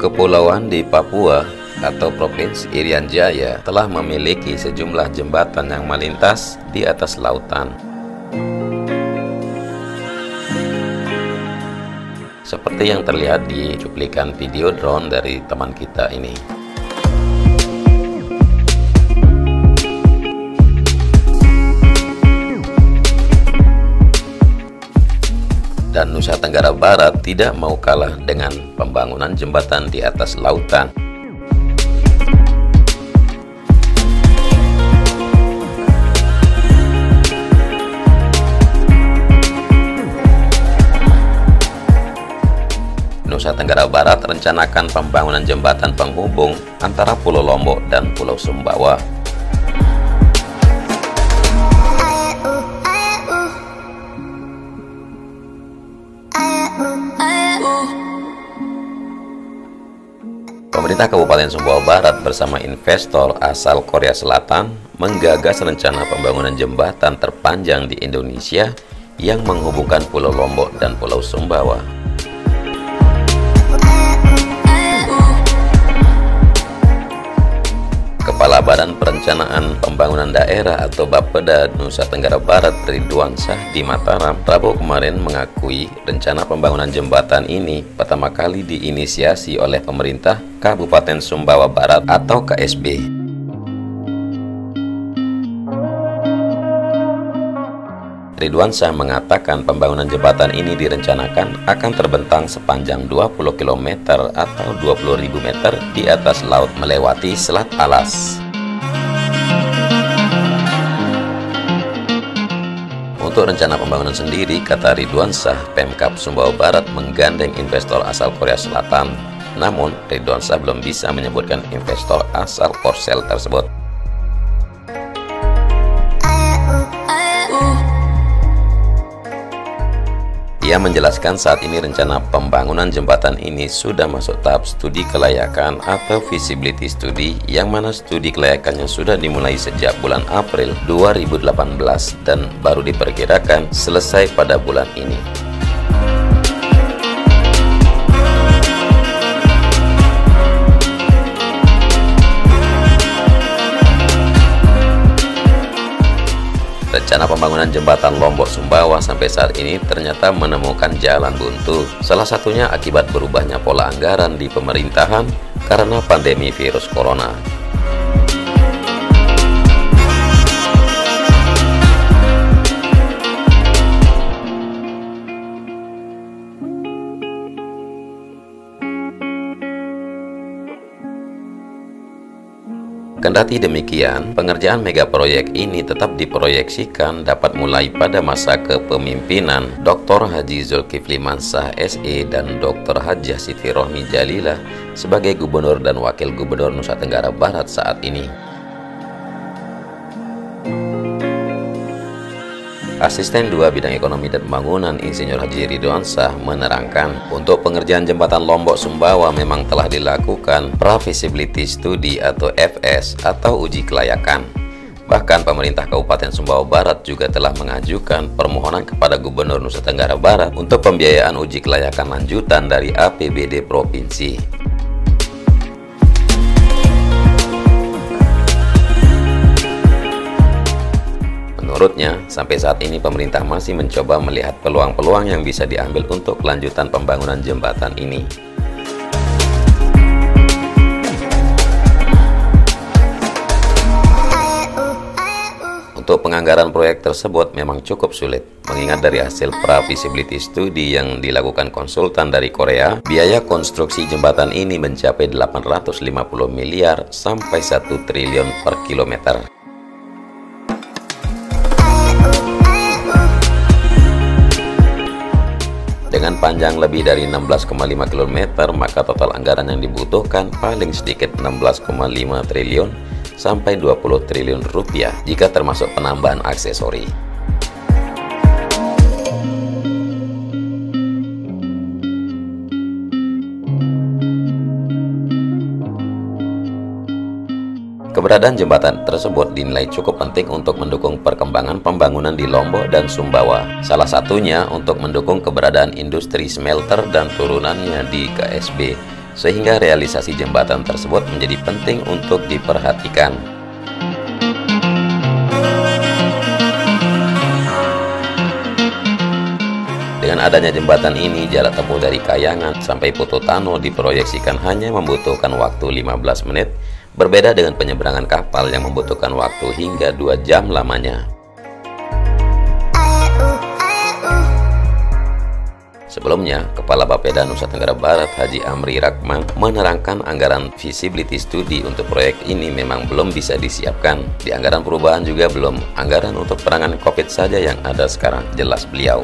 Kepulauan di Papua atau Provinsi Irian Jaya telah memiliki sejumlah jembatan yang melintas di atas lautan. Seperti yang terlihat di cuplikan video drone dari teman kita ini. Dan Nusa Tenggara Barat tidak mau kalah dengan pembangunan jembatan di atas lautan. Nusa Tenggara Barat rencanakan pembangunan jembatan penghubung antara Pulau Lombok dan Pulau Sumbawa. Pemerintah Kabupaten Sumbawa Barat bersama investor asal Korea Selatan menggagas rencana pembangunan jembatan terpanjang di Indonesia yang menghubungkan Pulau Lombok dan Pulau Sumbawa. Kepala Badan Perencanaan Pembangunan Daerah atau Bapeda Nusa Tenggara Barat Ridwan Syah di Mataram Rabu kemarin mengakui rencana pembangunan jembatan ini pertama kali diinisiasi oleh pemerintah Kabupaten Sumbawa Barat atau KSB. Ridwan Syah mengatakan pembangunan jembatan ini direncanakan akan terbentang sepanjang 20 km atau 20.000 meter di atas laut melewati Selat Alas. Untuk rencana pembangunan sendiri, kata Ridwan Syah, Pemkab Sumbawa Barat menggandeng investor asal Korea Selatan. Namun, Ridwan Syah belum bisa menyebutkan investor asal Korsel tersebut. Ia menjelaskan saat ini rencana pembangunan jembatan ini sudah masuk tahap studi kelayakan atau feasibility study, yang mana studi kelayakannya sudah dimulai sejak bulan April 2018 dan baru diperkirakan selesai pada bulan ini. Rencana pembangunan jembatan Lombok Sumbawa sampai saat ini ternyata menemukan jalan buntu. Salah satunya akibat berubahnya pola anggaran di pemerintahan karena pandemi virus corona. Kendati demikian, pengerjaan mega proyek ini tetap diproyeksikan dapat mulai pada masa kepemimpinan Dr. Haji Zulkifli Mansah SE dan Dr. Hajah Siti Rohmi Jalilah sebagai Gubernur dan Wakil Gubernur Nusa Tenggara Barat saat ini. Asisten 2 Bidang Ekonomi dan Pembangunan Insinyur Haji Ridwan Syah menerangkan, untuk pengerjaan jembatan Lombok Sumbawa memang telah dilakukan pra-feasibility study atau FS atau uji kelayakan. Bahkan pemerintah Kabupaten Sumbawa Barat juga telah mengajukan permohonan kepada Gubernur Nusa Tenggara Barat untuk pembiayaan uji kelayakan lanjutan dari APBD Provinsi. Menurutnya, sampai saat ini pemerintah masih mencoba melihat peluang-peluang yang bisa diambil untuk kelanjutan pembangunan jembatan ini. Untuk penganggaran proyek tersebut memang cukup sulit, mengingat dari hasil pra-feasibility study yang dilakukan konsultan dari Korea, biaya konstruksi jembatan ini mencapai 850 miliar sampai 1 triliun per kilometer. Dengan panjang lebih dari 16,5 km, maka total anggaran yang dibutuhkan paling sedikit 16,5 triliun sampai 20 triliun rupiah jika termasuk penambahan aksesori. Keberadaan jembatan tersebut dinilai cukup penting untuk mendukung perkembangan pembangunan di Lombok dan Sumbawa. Salah satunya untuk mendukung keberadaan industri smelter dan turunannya di KSB sehingga realisasi jembatan tersebut menjadi penting untuk diperhatikan. Dengan adanya jembatan ini, jarak tempuh dari Kayangan sampai Putu Tano diproyeksikan hanya membutuhkan waktu 15 menit, berbeda dengan penyeberangan kapal yang membutuhkan waktu hingga 2 jam lamanya. Sebelumnya, Kepala Bapeda Nusa Tenggara Barat Haji Amri Rakman menerangkan anggaran feasibility study untuk proyek ini memang belum bisa disiapkan. Di anggaran perubahan juga belum, anggaran untuk penanganan COVID saja yang ada sekarang, jelas beliau.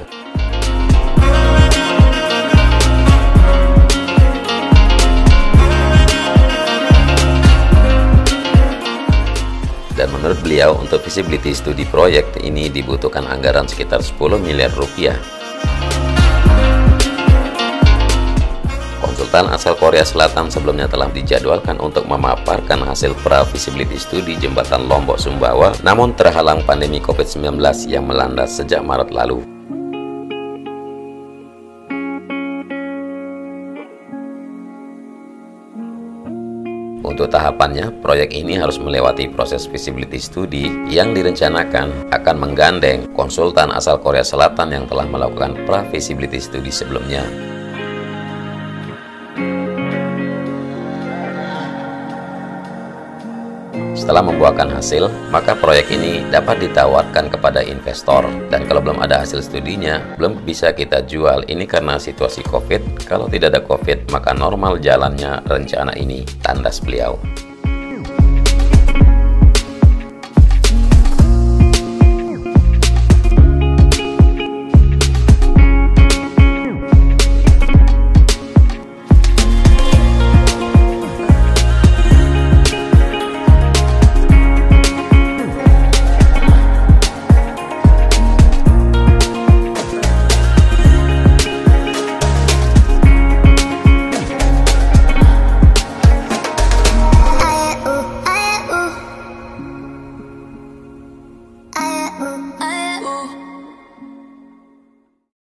Dan menurut beliau, untuk feasibility study proyek ini dibutuhkan anggaran sekitar 10 miliar rupiah. Konsultan asal Korea Selatan sebelumnya telah dijadwalkan untuk memaparkan hasil pra-feasibility study jembatan Lombok Sumbawa, namun terhalang pandemi COVID-19 yang melanda sejak Maret lalu. Untuk tahapannya, proyek ini harus melewati proses feasibility study yang direncanakan akan menggandeng konsultan asal Korea Selatan yang telah melakukan pra-feasibility study sebelumnya. Setelah membuahkan hasil, maka proyek ini dapat ditawarkan kepada investor. Dan kalau belum ada hasil studinya, belum bisa kita jual. Ini karena situasi COVID. Kalau tidak ada COVID, maka normal jalannya rencana ini, tandas beliau.